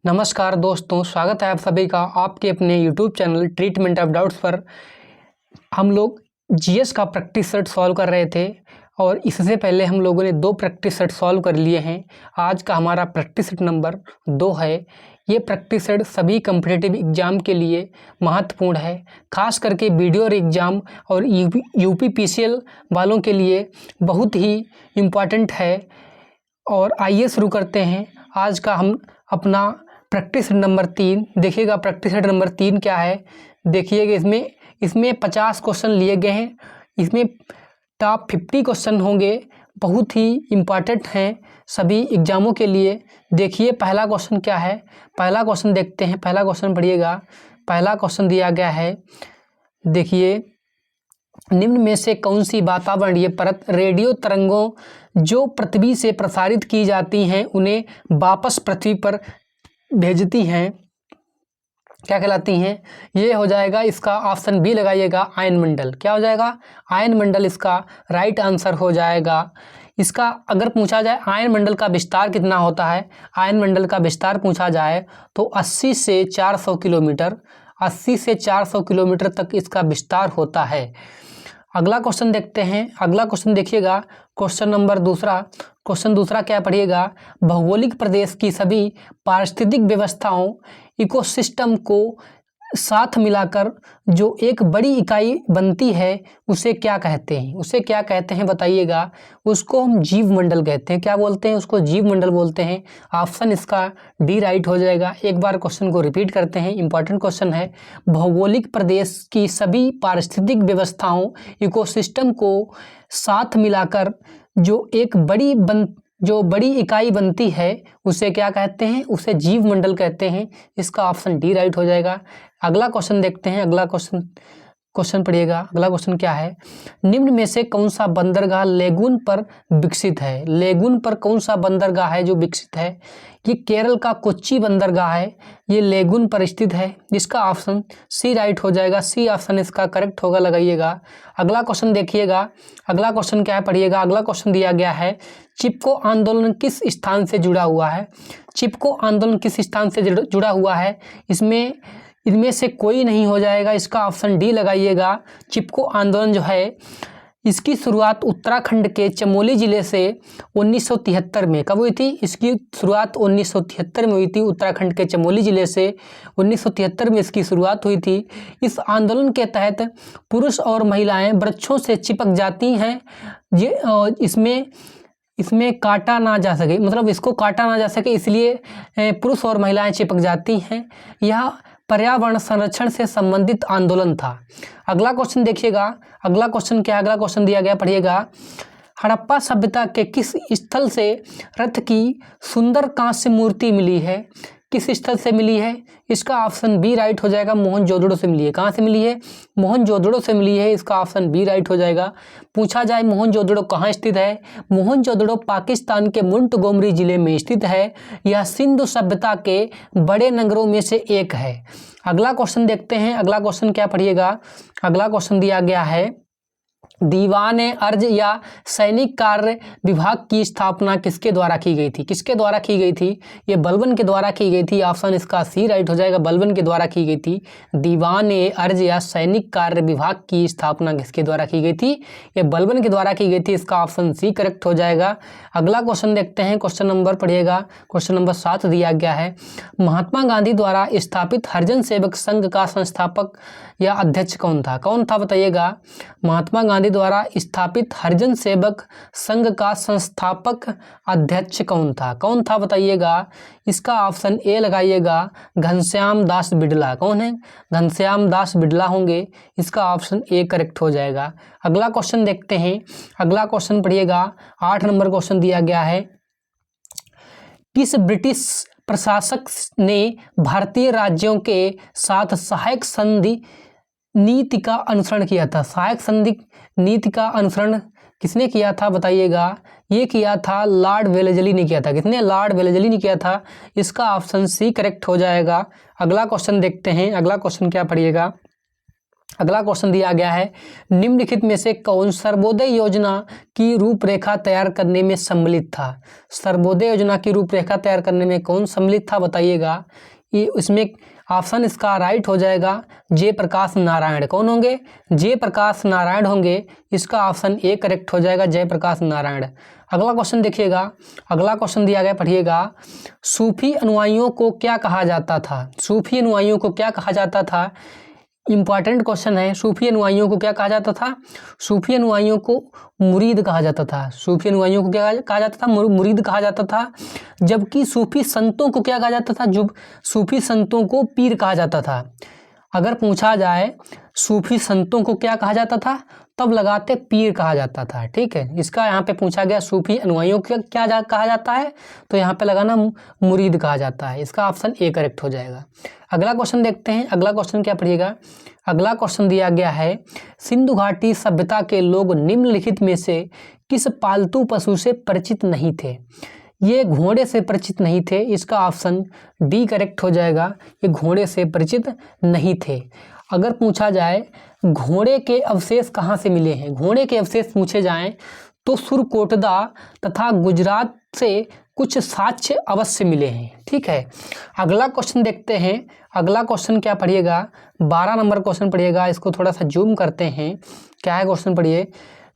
नमस्कार दोस्तों, स्वागत है आप सभी का आपके अपने YouTube channel treatment of doubts पर। हम लोग जीएस का प्रैक्टिस सेट सॉल्व कर रहे थे और इससे पहले हम लोगों ने 2 प्रैक्टिस सेट सॉल्व कर लिए हैं। आज का हमारा प्रैक्टिस सेट नंबर 2 है। ये प्रैक्टिस सेट सभी कॉम्पिटिटिव एग्ज़ाम के लिए महत्वपूर्ण है, खास करके वीडियो एग्ज़ाम और यूपीपीसीएल वालों के लिए बहुत ही इम्पॉर्टेंट है। और आइए शुरू करते हैं आज का हम अपना प्रैक्टिस नंबर 3। देखिएगा प्रैक्टिस नंबर 3 क्या है। देखिएगा इसमें 50 क्वेश्चन लिए गए हैं। इसमें टॉप 50 क्वेश्चन होंगे, बहुत ही इम्पॉर्टेंट हैं सभी एग्ज़ामों के लिए। देखिए पहला क्वेश्चन क्या है, पहला क्वेश्चन देखते हैं। पहला क्वेश्चन पढ़िएगा। पहला क्वेश्चन दिया गया है, देखिए, निम्न में से कौन सी वातावरणीय परत रेडियो तरंगों जो पृथ्वी से प्रसारित की जाती हैं उन्हें वापस पृथ्वी पर भेजती हैं, क्या कहलाती हैं? ये हो जाएगा, इसका ऑप्शन बी लगाइएगा, आयनमंडल। क्या हो जाएगा? आयनमंडल इसका राइट आंसर हो जाएगा। इसका अगर पूछा जाए आयनमंडल का विस्तार कितना होता है, आयनमंडल का विस्तार पूछा जाए तो 80 से 400 किलोमीटर, 80 से 400 किलोमीटर तक इसका विस्तार होता है। अगला क्वेश्चन देखते हैं। अगला क्वेश्चन देखिएगा, क्वेश्चन नंबर दूसरा। क्वेश्चन दूसरा क्या पढ़िएगा, भौगोलिक प्रदेश की सभी पारिस्थितिक व्यवस्थाओं इकोसिस्टम को साथ मिलाकर जो एक बड़ी इकाई बनती है उसे क्या कहते हैं? उसे क्या कहते हैं बताइएगा। उसको हम जीवमंडल कहते हैं। क्या बोलते हैं? उसको जीवमंडल बोलते हैं। ऑप्शन इसका डी राइट हो जाएगा। एक बार क्वेश्चन को रिपीट करते हैं, इंपॉर्टेंट क्वेश्चन है। भौगोलिक प्रदेश की सभी पारिस्थितिक व्यवस्थाओं इकोसिस्टम को साथ मिलाकर जो बड़ी इकाई बनती है उसे क्या कहते हैं? उसे जीवमंडल कहते हैं। इसका ऑप्शन डी राइट हो जाएगा। अगला क्वेश्चन देखते हैं। अगला क्वेश्चन पढ़िएगा। अगला क्वेश्चन क्या है, निम्न में से कौन सा बंदरगाह लेगून पर विकसित है? लेगून पर कौन सा बंदरगाह है जो विकसित है? ये केरल का कोच्चि बंदरगाह है, ये लेगून पर स्थित है। इसका ऑप्शन सी राइट हो जाएगा। सी ऑप्शन इसका करेक्ट होगा, लगाइएगा। अगला क्वेश्चन देखिएगा। अगला क्वेश्चन क्या है पढ़िएगा। अगला क्वेश्चन दिया गया है, चिपको आंदोलन किस स्थान से जुड़ा हुआ है? चिपको आंदोलन किस स्थान से जुड़ा हुआ है? इनमें से कोई नहीं हो जाएगा। इसका ऑप्शन डी लगाइएगा। चिपको आंदोलन जो है इसकी शुरुआत उत्तराखंड के चमोली ज़िले से 1973 में कब हुई थी? इसकी शुरुआत 1973 में हुई थी। उत्तराखंड के चमोली ज़िले से 1973 में इसकी शुरुआत हुई थी। इस आंदोलन के तहत पुरुष और महिलाएं वृक्षों से चिपक जाती हैं। इसमें काटा ना जा सके, मतलब इसको काटा ना जा सके, इसलिए पुरुष और महिलाएं चिपक जाती हैं। यह पर्यावरण संरक्षण से संबंधित आंदोलन था। अगला क्वेश्चन देखिएगा। अगला क्वेश्चन क्या है? अगला क्वेश्चन दिया गया, पढ़िएगा। हड़प्पा सभ्यता के किस स्थल से रथ की सुंदर कांस्य मूर्ति मिली है? किस स्थल से मिली है? इसका ऑप्शन बी राइट हो जाएगा। मोहनजोदड़ो से मिली है। कहाँ से मिली है? मोहनजोदड़ो से मिली है। इसका ऑप्शन बी राइट हो जाएगा। पूछा जाए मोहनजोदड़ो कहाँ स्थित है? मोहनजोदड़ो पाकिस्तान के मोंटगोमरी जिले में स्थित है। यह सिंधु सभ्यता के बड़े नगरों में से एक है। अगला क्वेश्चन देखते हैं। अगला क्वेश्चन क्या पढ़िएगा। अगला क्वेश्चन दिया गया है, दीवान अर्ज या सैनिक कार्य विभाग की स्थापना किसके द्वारा की गई थी? किसके द्वारा की गई थी? ये बलबन के द्वारा की गई थी। ऑप्शन इसका सी राइट हो जाएगा। बलबन के द्वारा की गई थी। दीवान अर्ज या सैनिक कार्य विभाग की स्थापना किसके द्वारा की गई थी? ये बलबन के द्वारा की गई थी। इसका ऑप्शन सी करेक्ट हो जाएगा। अगला क्वेश्चन देखते हैं। क्वेश्चन नंबर पढ़िएगा। क्वेश्चन नंबर 7 दिया गया है, महात्मा गांधी द्वारा स्थापित हरिजन सेवक संघ का संस्थापक या अध्यक्ष कौन था? कौन था बताइएगा। महात्मा गांधी द्वारा स्थापित हरिजन सेवक संघ का संस्थापक अध्यक्ष कौन था? कौन था बताइएगा। इसका ऑप्शन ए लगाइएगा, घनश्याम दास बिड़ला। कौन है? घनश्याम दास बिड़ला होंगे। इसका ऑप्शन ए करेक्ट हो जाएगा। अगला क्वेश्चन देखते हैं। अगला क्वेश्चन पढ़िएगा। 8 नंबर क्वेश्चन दिया गया है, किस ब्रिटिश प्रशासक ने भारतीय राज्यों के साथ सहायक संधि नीति का अनुसरण किया था? सहायक संधि नीति का अनुसरण किसने किया था बताइएगा। ये किया था लॉर्ड वेलेस्ली ने किया था। किसने? लॉर्ड वेलेस्ली ने किया था। इसका ऑप्शन सी करेक्ट हो जाएगा। अगला क्वेश्चन देखते हैं। अगला क्वेश्चन क्या पढ़िएगा। अगला क्वेश्चन दिया गया है, निम्नलिखित में से कौन सर्वोदय योजना की रूपरेखा तैयार करने में सम्मिलित था। सर्वोदय योजना की रूपरेखा तैयार करने में कौन सम्मिलित था बताइएगा। ये इसमें ऑप्शन इसका राइट हो जाएगा जयप्रकाश नारायण। कौन होंगे? जयप्रकाश नारायण होंगे। इसका ऑप्शन ए करेक्ट हो जाएगा, जयप्रकाश नारायण। अगला क्वेश्चन देखिएगा, अगला क्वेश्चन दिया गया, पढ़िएगा। सूफी अनुयायियों को क्या कहा जाता था? सूफी अनुयायियों को क्या कहा जाता था? इंपॉर्टेंट क्वेश्चन है। सूफी अनुयायियों को क्या कहा जाता था? सूफी अनुयायियों को मुरीद कहा जाता था। सूफी अनुयायियों को क्या कहा जाता था? मुरीद कहा जाता था। जबकि सूफी संतों को क्या कहा जाता था? जो सूफी संतों को पीर कहा जाता था। अगर पूछा जाए सूफी संतों को क्या कहा जाता था, तब लगाते पीर कहा जाता था। ठीक है, इसका यहाँ पे पूछा गया सूफी अनुयायियों को क्या कहा जाता है, तो यहाँ पे लगाना मुरीद कहा जाता है। इसका ऑप्शन ए करेक्ट हो जाएगा। अगला क्वेश्चन देखते हैं। अगला क्वेश्चन क्या पढ़िएगा। अगला क्वेश्चन दिया गया है, सिंधु घाटी सभ्यता के लोग निम्नलिखित में से किस पालतू पशु से परिचित नहीं थे? ये घोड़े से परिचित नहीं थे। इसका ऑप्शन डी करेक्ट हो जाएगा, ये घोड़े से परिचित नहीं थे। अगर पूछा जाए घोड़े के अवशेष कहाँ से मिले हैं, घोड़े के अवशेष पूछे जाएं तो सुरकोटदा तथा गुजरात से कुछ साक्ष्य अवश्य मिले हैं। ठीक है, अगला क्वेश्चन देखते हैं। अगला क्वेश्चन क्या पढ़िएगा, 12 नंबर क्वेश्चन पढ़िएगा। इसको थोड़ा सा जूम करते हैं। क्या है क्वेश्चन, पढ़िए।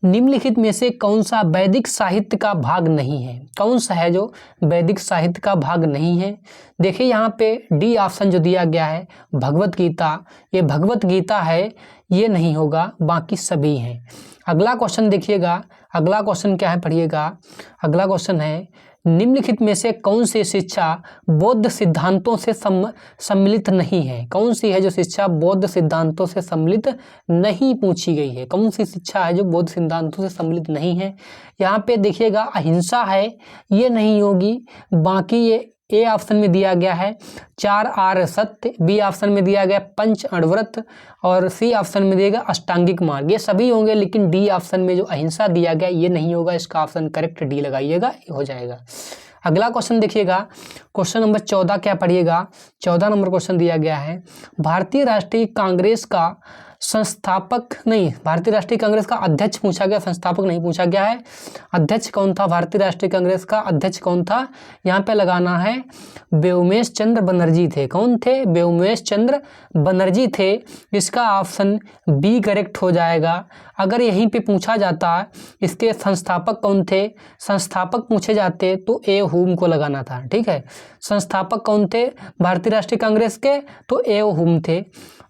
निम्नलिखित में से कौन सा वैदिक साहित्य का भाग नहीं है? कौन सा है जो वैदिक साहित्य का भाग नहीं है? देखिए यहाँ पे डी ऑप्शन जो दिया गया है भगवत गीता, ये भगवत गीता है, ये नहीं होगा, बाकी सभी हैं। अगला क्वेश्चन देखिएगा। अगला क्वेश्चन क्या है, पढ़िएगा। अगला क्वेश्चन है, निम्नलिखित में से कौन सी शिक्षा बौद्ध सिद्धांतों से सम्मिलित नहीं है? कौन सी है जो शिक्षा बौद्ध सिद्धांतों से सम्मिलित नहीं पूछी गई है? कौन सी शिक्षा है जो बौद्ध सिद्धांतों से सम्मिलित नहीं है? यहाँ पे देखिएगा अहिंसा है, ये नहीं होगी। बाकी ये ए ऑप्शन में दिया गया है 4 आर्य सत्य, बी ऑप्शन में दिया गया पंच अणव्रत और सी ऑप्शन में दिया गया अष्टांगिक मार्ग। ये सभी होंगे, लेकिन डी ऑप्शन में जो अहिंसा दिया गया ये नहीं होगा। इसका ऑप्शन करेक्ट डी लगाइएगा, हो जाएगा। अगला क्वेश्चन देखिएगा, क्वेश्चन नंबर 14 क्या पढ़िएगा। 14 नंबर क्वेश्चन दिया गया है, भारतीय राष्ट्रीय कांग्रेस का संस्थापक नहीं, भारतीय राष्ट्रीय कांग्रेस का अध्यक्ष पूछा गया, संस्थापक नहीं पूछा गया है। अध्यक्ष कौन था? भारतीय राष्ट्रीय कांग्रेस का अध्यक्ष कौन था? यहाँ पे लगाना है व्योमेश चंद्र बनर्जी थे। कौन थे? व्योमेश चंद्र बनर्जी थे। इसका ऑप्शन बी करेक्ट हो जाएगा। अगर यहीं पे पूछा जाता इसके संस्थापक कौन थे, संस्थापक पूछे जाते तो ए हुम को लगाना था। ठीक है, संस्थापक कौन थे भारतीय राष्ट्रीय कांग्रेस के, तो ए हुम थे।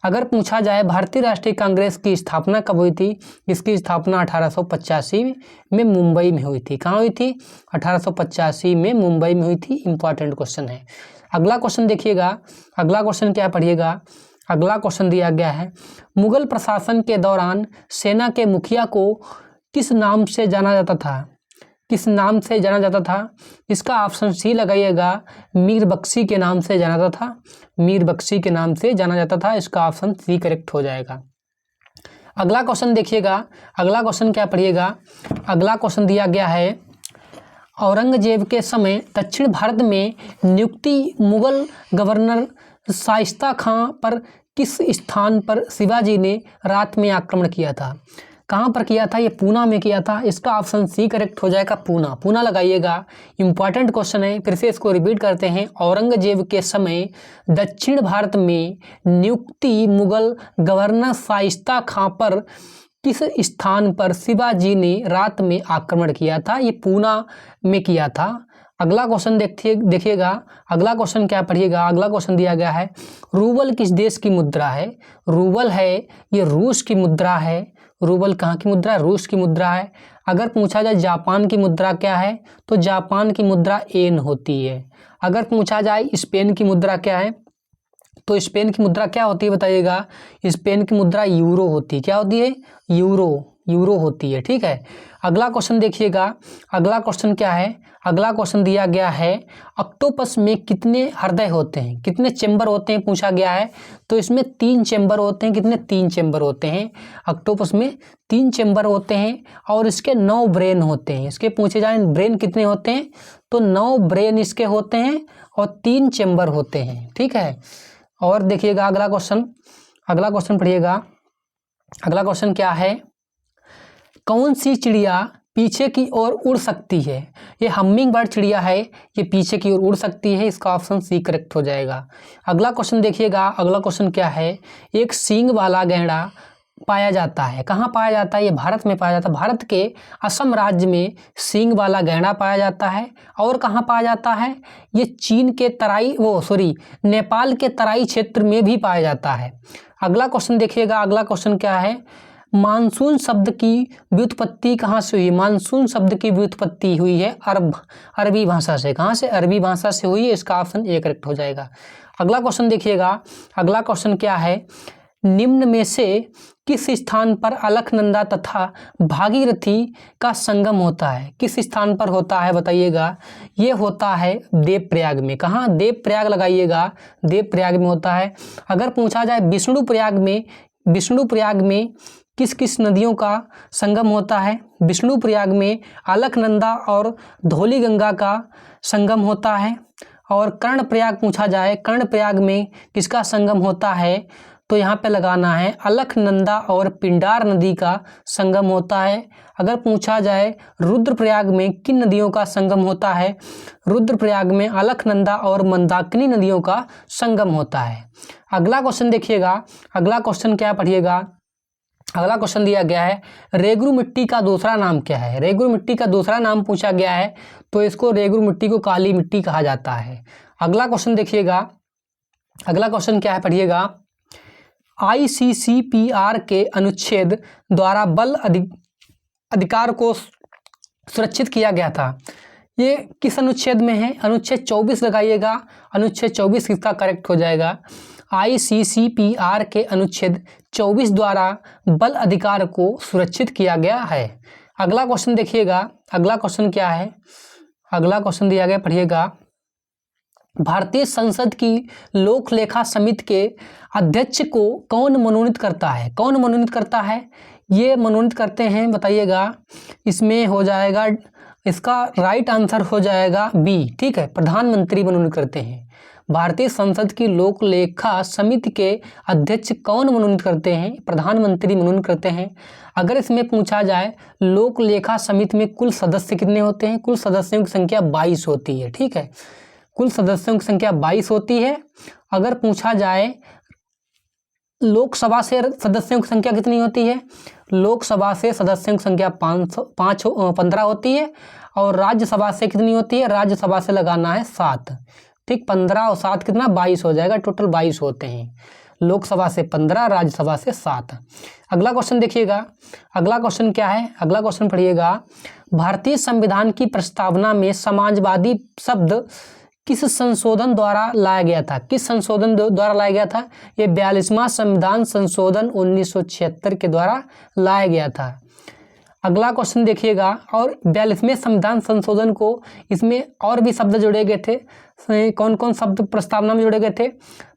अगर पूछा जाए भारतीय राष्ट्रीय कांग्रेस की स्थापना कब हुई थी, इसकी स्थापना 1885 में मुंबई में हुई थी। कहाँ हुई थी? 1885 में मुंबई में हुई थी। इंपॉर्टेंट क्वेश्चन है। अगला क्वेश्चन देखिएगा। अगला क्वेश्चन क्या पढ़िएगा। अगला क्वेश्चन दिया गया है, मुगल प्रशासन के दौरान सेना के मुखिया को किस नाम से जाना जाता था? किस नाम से जाना जाता था? इसका ऑप्शन सी लगाइएगा, मीर बख्शी के नाम से जाना जाता था। मीर बख्शी के नाम से जाना जाता था। इसका ऑप्शन सी करेक्ट हो जाएगा। अगला क्वेश्चन देखिएगा। अगला क्वेश्चन क्या पढ़िएगा। अगला क्वेश्चन दिया गया है, औरंगजेब के समय दक्षिण भारत में नियुक्ति मुगल गवर्नर शाइस्ता खां पर किस स्थान पर शिवाजी ने रात में आक्रमण किया था? कहाँ पर किया था? ये पूना में किया था। इसका ऑप्शन सी करेक्ट हो जाएगा, पूना। पूना लगाइएगा, इंपॉर्टेंट क्वेश्चन है। फिर से इसको रिपीट करते हैं, औरंगजेब के समय दक्षिण भारत में नियुक्ति मुगल गवर्नर शाइस्ता खां पर किस स्थान पर शिवाजी ने रात में आक्रमण किया था? ये पूना में किया था। अगला क्वेश्चन देखिएगा। अगला क्वेश्चन क्या पढ़िएगा। अगला क्वेश्चन दिया गया है, रूबल किस देश की मुद्रा है? रूबल है ये रूस की मुद्रा है। रूबल कहाँ की मुद्रा? रूस की मुद्रा है। अगर पूछा जाए जापान की मुद्रा क्या है, तो जापान की मुद्रा येन होती है। अगर पूछा जाए स्पेन की मुद्रा क्या है, तो स्पेन की मुद्रा क्या होती है बताइएगा। स्पेन की मुद्रा यूरो होती है। क्या होती है? यूरो होती है। ठीक है, अगला क्वेश्चन देखिएगा। अगला क्वेश्चन क्या है। अगला क्वेश्चन दिया गया है, ऑक्टोपस में कितने हृदय होते हैं? कितने चेंबर होते हैं पूछा गया है। तो इसमें 3 चेंबर होते हैं। कितने? 3 चेंबर होते हैं। ऑक्टोपस में 3 चेंबर होते हैं और इसके 9 ब्रेन होते हैं। इसके पूछे जाए ब्रेन कितने होते हैं, तो 9 ब्रेन इसके होते हैं और 3 चेंबर होते हैं। ठीक है, और देखिएगा अगला क्वेश्चन। अगला क्वेश्चन पढ़िएगा। अगला क्वेश्चन क्या है, कौन सी चिड़िया पीछे की ओर उड़ सकती है? ये हमिंग बर्ड चिड़िया है, ये पीछे की ओर उड़ सकती है, इसका ऑप्शन सी करेक्ट हो जाएगा। अगला क्वेश्चन देखिएगा, अगला क्वेश्चन क्या है, एक सींग वाला गैंडा पाया जाता है, कहाँ पाया जाता है? ये भारत में पाया जाता है, भारत के असम राज्य में सींग वाला गैंडा पाया जाता है। और कहाँ पाया जाता है? ये चीन के नेपाल के तराई क्षेत्र में भी पाया जाता है। अगला क्वेश्चन देखिएगा, अगला क्वेश्चन क्या है, मानसून शब्द की व्युत्पत्ति कहाँ से हुई? मानसून शब्द की व्युत्पत्ति हुई है अरबी भाषा से। कहाँ से? अरबी भाषा से हुई है, इसका ऑप्शन ए करेक्ट हो जाएगा। अगला क्वेश्चन देखिएगा, अगला क्वेश्चन क्या है, निम्न में से किस स्थान पर अलकनंदा तथा भागीरथी का संगम होता है? किस स्थान पर होता है बताइएगा? ये होता है देवप्रयाग में। कहाँ? देवप्रयाग लगाइएगा, देवप्रयाग में होता है। अगर पूछा जाए विष्णुप्रयाग में किस किस नदियों का संगम होता है? विष्णुप्रयाग में अलकनंदा और धौलीगंगा का संगम होता है। और कर्णप्रयाग पूछा जाए, कर्णप्रयाग में किसका संगम होता है? तो यहाँ पे लगाना है अलकनंदा और पिंडार नदी का संगम होता है। अगर पूछा जाए रुद्रप्रयाग में किन नदियों का संगम होता है? रुद्रप्रयाग में अलकनंदा और मंदाकिनी नदियों का संगम होता है। अगला क्वेश्चन देखिएगा, अगला क्वेश्चन क्या पढ़िएगा, अगला क्वेश्चन दिया गया है, रेगुरु मिट्टी का दूसरा नाम क्या है? रेगुरु मिट्टी का दूसरा नाम पूछा गया है, तो इसको रेगुरु मिट्टी को काली मिट्टी कहा जाता है। अगला क्वेश्चन देखिएगा, अगला क्वेश्चन क्या है पढ़िएगा, ICCPR के अनुच्छेद द्वारा बल अधिकार को सुरक्षित किया गया था, ये किस अनुच्छेद में है? अनुच्छेद 24 लगाइएगा, अनुच्छेद 24 इसका करेक्ट हो जाएगा। ICCPR के अनुच्छेद 24 द्वारा बल अधिकार को सुरक्षित किया गया है। अगला क्वेश्चन देखिएगा, अगला क्वेश्चन क्या है, अगला क्वेश्चन दिया गया पढ़िएगा, भारतीय संसद की लोक लेखा समिति के अध्यक्ष को कौन मनोनीत करता है? कौन मनोनीत करता है? ये मनोनीत करते हैं बताइएगा, इसमें हो जाएगा, इसका राइट आंसर हो जाएगा बी, ठीक है, प्रधानमंत्री मनोनीत करते हैं। भारतीय संसद की लोक लेखा समिति के अध्यक्ष कौन मनोनीत करते हैं? प्रधानमंत्री मनोनीत करते हैं। अगर इसमें पूछा जाए लोक लेखा समिति में कुल सदस्य कितने होते हैं? कुल सदस्यों की संख्या 22 होती है, ठीक है, कुल सदस्यों की संख्या 22 होती है। अगर पूछा जाए लोकसभा से सदस्यों की संख्या कितनी होती है? लोकसभा से सदस्यों की संख्या 15 होती है। और राज्यसभा से कितनी होती है? राज्यसभा से लगाना है 7, ठीक, 15 और 7 कितना? 22 हो जाएगा, टोटल 22 होते हैं। लोकसभा से 15, राज्यसभा से 7। अगला क्वेश्चन देखिएगा, अगला क्वेश्चन क्या है, अगला क्वेश्चन पढ़िएगा, भारतीय संविधान की प्रस्तावना में समाजवादी शब्द किस संशोधन द्वारा लाया गया था? किस संशोधन द्वारा लाया गया था? ये 42वां संविधान संशोधन 1976 के द्वारा लाया गया था। अगला क्वेश्चन देखिएगा, और 42वें संविधान संशोधन को इसमें और भी शब्द जोड़े गए थे। कौन कौन शब्द प्रस्तावना में जोड़े गए थे?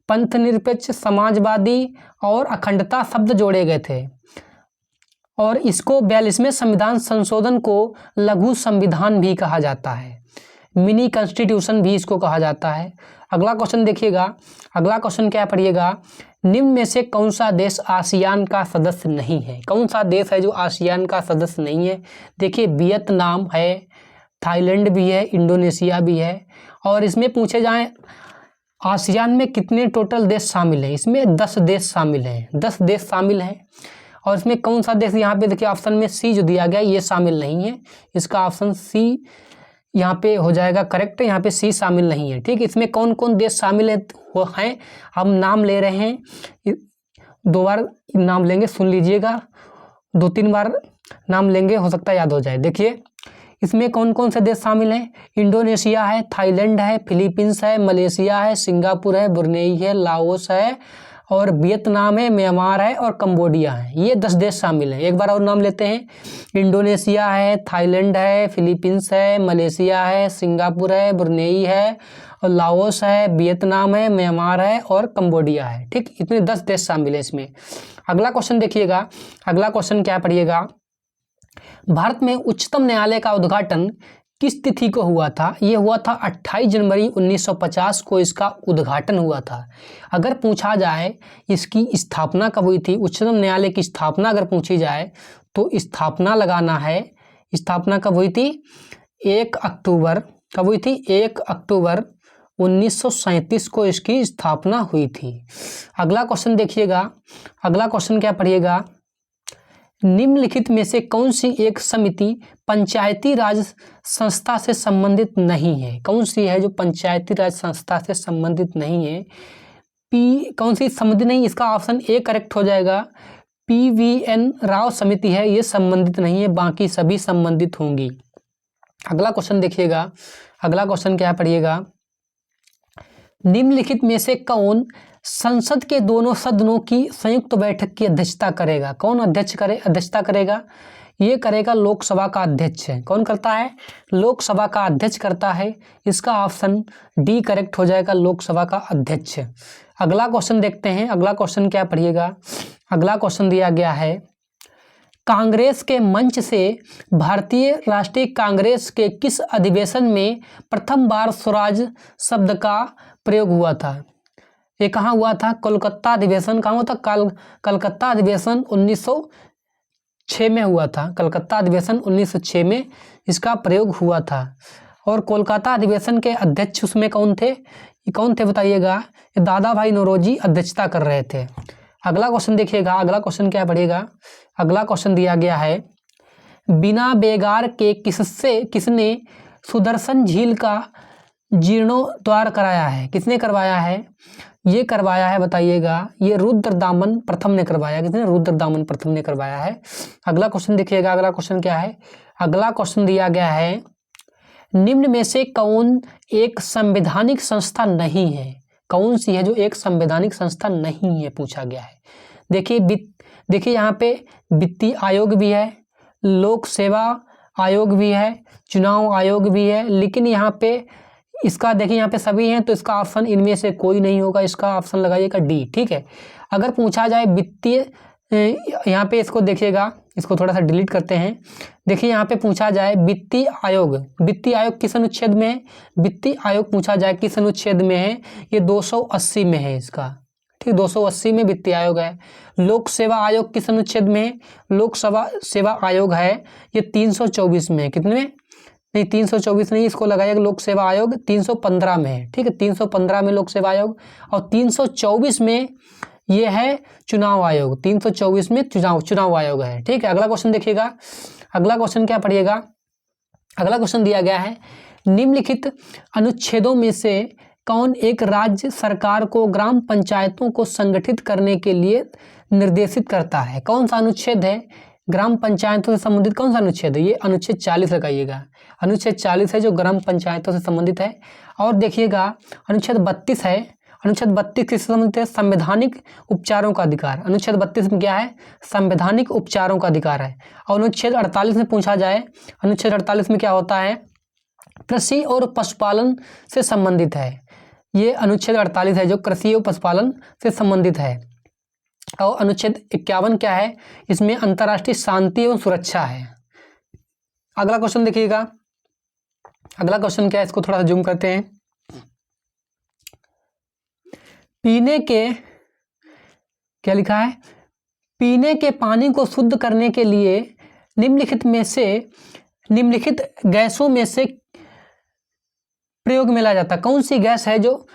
पंथ निरपेक्ष, समाजवादी और अखंडता शब्द जोड़े गए थे। और इसको 42वें संविधान संशोधन को लघु संविधान भी कहा जाता है, मिनी कॉन्स्टिट्यूशन भी इसको कहा जाता है। अगला क्वेश्चन देखिएगा, अगला क्वेश्चन क्या पढ़िएगा, निम्न में से कौन सा देश आसियान का सदस्य नहीं है? कौन सा देश है जो आसियान का सदस्य नहीं है? देखिए, वियतनाम है, थाईलैंड भी है, इंडोनेशिया भी है। और इसमें पूछे जाएं आसियान में कितने टोटल देश शामिल हैं? इसमें 10 देश शामिल हैं, 10 देश शामिल हैं। और इसमें कौन सा देश, यहाँ पे देखिए ऑप्शन में सी जो दिया गया ये शामिल नहीं है, इसका ऑप्शन सी यहाँ पे हो जाएगा करेक्ट, यहाँ पे सी शामिल नहीं है, ठीक। इसमें कौन कौन देश शामिल हैं हम नाम ले रहे हैं, 2 बार नाम लेंगे, सुन लीजिएगा, 2-3 बार नाम लेंगे, हो सकता है याद हो जाए। देखिए इसमें कौन कौन से देश शामिल हैं, इंडोनेशिया है, थाईलैंड है, फिलीपींस है, मलेशिया है, सिंगापुर है, ब्रुनेई है, लाओस है, और वियतनाम है, म्यांमार है, और कंबोडिया है। ये 10 देश शामिल हैं। एक बार और नाम लेते हैं, इंडोनेशिया है, थाईलैंड है, फिलीपींस है, मलेशिया है, सिंगापुर है, ब्रुनेई है, और लाओस है, वियतनाम है, म्यांमार है, और कंबोडिया है, ठीक। इतने 10 देश शामिल हैं इसमें। अगला क्वेश्चन देखिएगा, अगला क्वेश्चन क्या पढ़िएगा, भारत में उच्चतम न्यायालय का उद्घाटन किस तिथि को हुआ था? ये हुआ था 28 जनवरी 1950 को इसका उद्घाटन हुआ था। अगर पूछा जाए इसकी स्थापना कब हुई थी, उच्चतम न्यायालय की स्थापना अगर पूछी जाए तो स्थापना लगाना है, स्थापना कब हुई थी? 1 अक्टूबर, कब हुई थी? 1 अक्टूबर 1937 को इसकी स्थापना हुई थी। अगला क्वेश्चन देखिएगा, अगला क्वेश्चन क्या पढ़िएगा, निम्नलिखित में से कौन सी एक समिति पंचायती राज संस्था से संबंधित नहीं है? कौन सी है जो पंचायती राज संस्था से संबंधित नहीं है? कौन सी समिति नहीं? इसका ऑप्शन ए करेक्ट हो जाएगा। PVN राव समिति है, ये संबंधित नहीं है, बाकी सभी संबंधित होंगी। अगला क्वेश्चन देखिएगा, अगला क्वेश्चन क्या पढ़िएगा, निम्नलिखित में से कौन संसद के दोनों सदनों की संयुक्त बैठक की अध्यक्षता करेगा? कौन अध्यक्षता करेगा? ये करेगा लोकसभा का अध्यक्ष। कौन करता है? लोकसभा का अध्यक्ष करता है। इसका ऑप्शन डी करेक्ट हो जाएगा, लोकसभा का अध्यक्ष। अगला क्वेश्चन देखते हैं, अगला क्वेश्चन क्या पढ़िएगा, अगला क्वेश्चन दिया गया है, कांग्रेस के मंच से भारतीय राष्ट्रीय कांग्रेस के किस अधिवेशन में प्रथम बार स्वराज शब्द का प्रयोग हुआ था? ये कहाँ हुआ था? कोलकाता अधिवेशन। कहाँ हुआ था? कलकत्ता अधिवेशन 1906 में हुआ था। कलकत्ता अधिवेशन 1906 में इसका प्रयोग हुआ था। और कोलकाता अधिवेशन के अध्यक्ष उसमें कौन थे? ये कौन थे बताइएगा? दादा भाई नौरोजी अध्यक्षता कर रहे थे। अगला क्वेश्चन देखिएगा, अगला क्वेश्चन क्या पढ़िएगा, अगला क्वेश्चन दिया गया है, बिना बेगार के किसने सुदर्शन झील का जीर्णोद्धार कराया है? किसने करवाया है? ये करवाया है बताइएगा, ये रुद्रदामन प्रथम ने करवाया। किसने? रुद्रदामन प्रथम ने करवाया है। अगला क्वेश्चन देखिएगा, अगला क्वेश्चन क्या है, अगला क्वेश्चन दिया गया है, निम्न में से कौन एक संवैधानिक संस्था नहीं है? कौन सी है जो एक संवैधानिक संस्था नहीं है पूछा गया है। देखिए यहाँ पे वित्तीय आयोग भी है, लोक सेवा आयोग भी है, चुनाव आयोग भी है, लेकिन यहाँ पे इसका देखिए यहाँ पे सभी हैं, तो इसका ऑप्शन इनमें से कोई नहीं होगा, इसका ऑप्शन लगाइएगा डी। ठीक है, अगर पूछा जाए वित्तीय, यहाँ पे इसको देखिएगा, इसको थोड़ा सा डिलीट करते हैं। देखिए यहाँ पे पूछा जाए वित्तीय आयोग किस अनुच्छेद में है? वित्तीय आयोग पूछा जाए किस अनुच्छेद में है? ये 280 में है इसका। ठीक, 280 में वित्तीय आयोग है। लोक सेवा आयोग किस अनुच्छेद में है? लोक सेवा आयोग है ये 324 में है। कितने में? नहीं 324 नहीं, इसको लगाइएगा लोक सेवा आयोग 315 में है। ठीक है, 315 में लोक सेवा आयोग, और 324 में ये है चुनाव आयोग। 324 में चुनाव आयोग है। ठीक है, अगला क्वेश्चन देखिएगा, अगला क्वेश्चन क्या पढ़िएगा, अगला क्वेश्चन दिया गया है, निम्नलिखित अनुच्छेदों में से कौन एक राज्य सरकार को ग्राम पंचायतों को संगठित करने के लिए निर्देशित करता है? कौन सा अनुच्छेद है? ग्राम पंचायतों से संबंधित कौन सा अनुच्छेद है? ये अनुच्छेद 40 लगाइएगा। अनुच्छेद 40 है जो ग्राम पंचायतों से संबंधित है। और देखिएगा अनुच्छेद 32 है। अनुच्छेद 32 किससे संबंधित है? संवैधानिक उपचारों का अधिकार। अनुच्छेद 32 में क्या है? संवैधानिक उपचारों का अधिकार है। और अनुच्छेद 48 में पूछा जाए, अनुच्छेद 48 में क्या होता है? कृषि और पशुपालन से संबंधित है। ये अनुच्छेद 48 है जो कृषि और पशुपालन से संबंधित है। और अनुच्छेद 51 क्या है? इसमें अंतर्राष्ट्रीय शांति एवं सुरक्षा है। अगला क्वेश्चन देखिएगा, अगला क्वेश्चन क्या है, इसको थोड़ा सा जूम करते हैं। पीने के क्या लिखा है? पीने के पानी को शुद्ध करने के लिए निम्नलिखित गैसों में से प्रयोग में लाया जाता है। कौन सी गैस है जो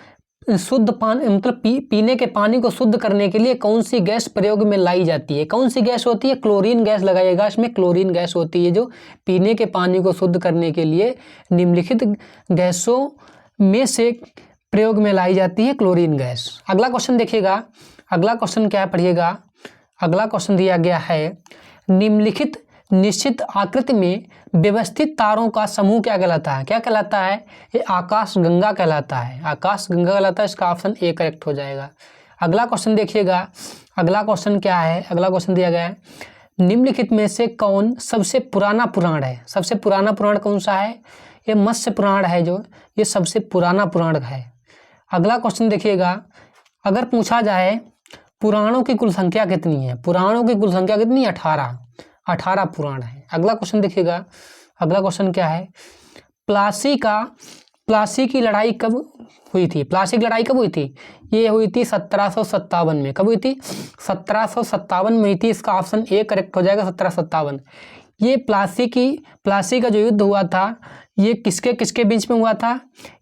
शुद्ध पानी मतलब पीने के पानी को शुद्ध करने के लिए कौन सी गैस प्रयोग में लाई जाती है? कौन सी गैस होती है? क्लोरीन गैस लगाइएगा, इसमें क्लोरीन गैस होती है जो पीने के पानी को शुद्ध करने के लिए निम्नलिखित गैसों में से प्रयोग में लाई जाती है क्लोरीन गैस। अगला क्वेश्चन देखिएगा, अगला क्वेश्चन क्या पढ़िएगा, अगला क्वेश्चन दिया गया है, निम्नलिखित निश्चित आकृति में व्यवस्थित तारों का समूह क्या कहलाता है? क्या कहलाता है? ये आकाश गंगा कहलाता है। आकाश गंगा कहलाता है, इसका ऑप्शन ए करेक्ट हो जाएगा। अगला क्वेश्चन देखिएगा, अगला क्वेश्चन क्या है, अगला क्वेश्चन दिया गया है, निम्नलिखित में से कौन सबसे पुराना पुराण है? सबसे पुराना पुराण कौन सा है? ये मत्स्य पुराण है, जो ये सबसे पुराना पुराण है। अगला क्वेश्चन देखिएगा, अगर पूछा जाए पुराणों की कुल संख्या कितनी है? पुराणों की कुल संख्या कितनी? 18 पुराण है। अगला क्वेश्चन देखिएगा, अगला क्वेश्चन क्या है, प्लासी की लड़ाई कब हुई थी? प्लासी की लड़ाई कब हुई थी? ये हुई थी 1757 में। कब हुई थी? 1757 में हुई थी। इसका ऑप्शन ए करेक्ट हो जाएगा, 1757। ये प्लासी का जो युद्ध हुआ था, ये किसके किसके बीच में हुआ था?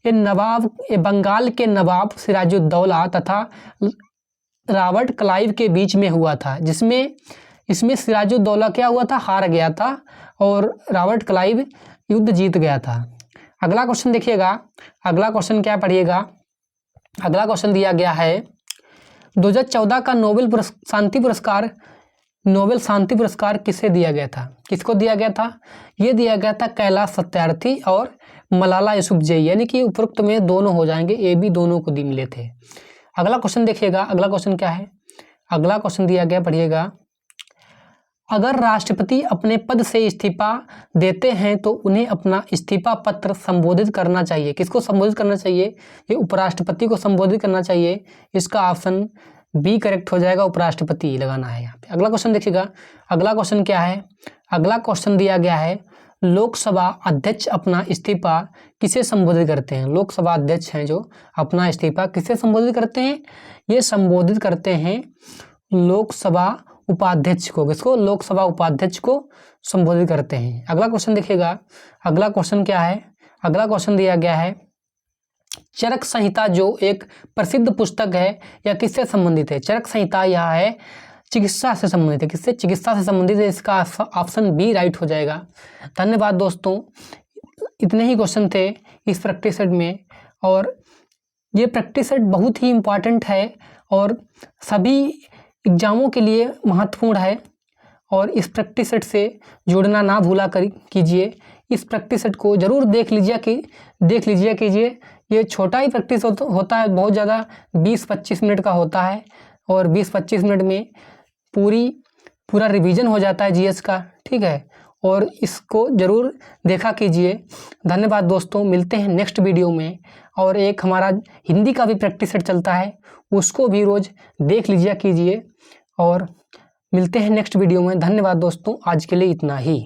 ये बंगाल के नवाब सिराजुद्दौला तथा रॉबर्ट क्लाइव के बीच में हुआ था, इसमें सिराजुद्दौला क्या हुआ था? हार गया था और रॉबर्ट क्लाइव युद्ध जीत गया था। अगला क्वेश्चन देखिएगा, अगला क्वेश्चन क्या पढ़िएगा। अगला क्वेश्चन दिया गया है 2014 का नोबेल शांति पुरस्कार किसे दिया गया था? किसको दिया गया था? ये दिया गया था कैलाश सत्यार्थी और मलाला यूसुफजई, यानी कि उपरोक्त में दोनों हो जाएंगे, ए बी दोनों को मिले थे। अगला क्वेश्चन देखिएगा, अगला क्वेश्चन क्या है? अगला क्वेश्चन दिया गया, पढ़िएगा। अगर राष्ट्रपति अपने पद से इस्तीफा देते हैं तो उन्हें अपना इस्तीफा पत्र संबोधित करना चाहिए। किसको संबोधित करना चाहिए? ये उपराष्ट्रपति को संबोधित करना चाहिए। इसका ऑप्शन बी करेक्ट हो जाएगा, उपराष्ट्रपति लगाना है यहाँ पे। अगला क्वेश्चन देखिएगा, अगला क्वेश्चन क्या है? अगला क्वेश्चन दिया गया है लोकसभा अध्यक्ष अपना इस्तीफा किसे संबोधित करते हैं? लोकसभा अध्यक्ष हैं जो अपना इस्तीफा किसे संबोधित करते हैं? ये संबोधित करते हैं लोकसभा उपाध्यक्ष को। किसको? लोकसभा उपाध्यक्ष को संबोधित करते हैं। अगला क्वेश्चन देखिएगा, अगला क्वेश्चन क्या है? अगला क्वेश्चन दिया गया है चरक संहिता जो एक प्रसिद्ध पुस्तक है, यह किससे संबंधित है? चरक संहिता यह है चिकित्सा से संबंधित है। किससे? चिकित्सा से संबंधित है। इसका ऑप्शन बी राइट हो जाएगा। धन्यवाद दोस्तों, इतने ही क्वेश्चन थे इस प्रैक्टिस सेट में, और ये प्रैक्टिस सेट बहुत ही इम्पॉर्टेंट है और सभी एग्जामों के लिए महत्वपूर्ण है, और इस प्रैक्टिस सेट से जुड़ना ना भूला कीजिए। इस प्रैक्टिस सेट को जरूर देख लीजिए कीजिए। ये छोटा ही प्रैक्टिस होता है, बहुत ज़्यादा 20-25 मिनट का होता है, और 20-25 मिनट में पूरा रिवीजन हो जाता है जीएस का, ठीक है। और इसको जरूर देखा कीजिए। धन्यवाद दोस्तों, मिलते हैं नेक्स्ट वीडियो में। और एक हमारा हिंदी का भी प्रैक्टिस सेट चलता है, उसको भी रोज़ देख लीजिए कीजिए, और मिलते हैं नेक्स्ट वीडियो में। धन्यवाद दोस्तों, आज के लिए इतना ही।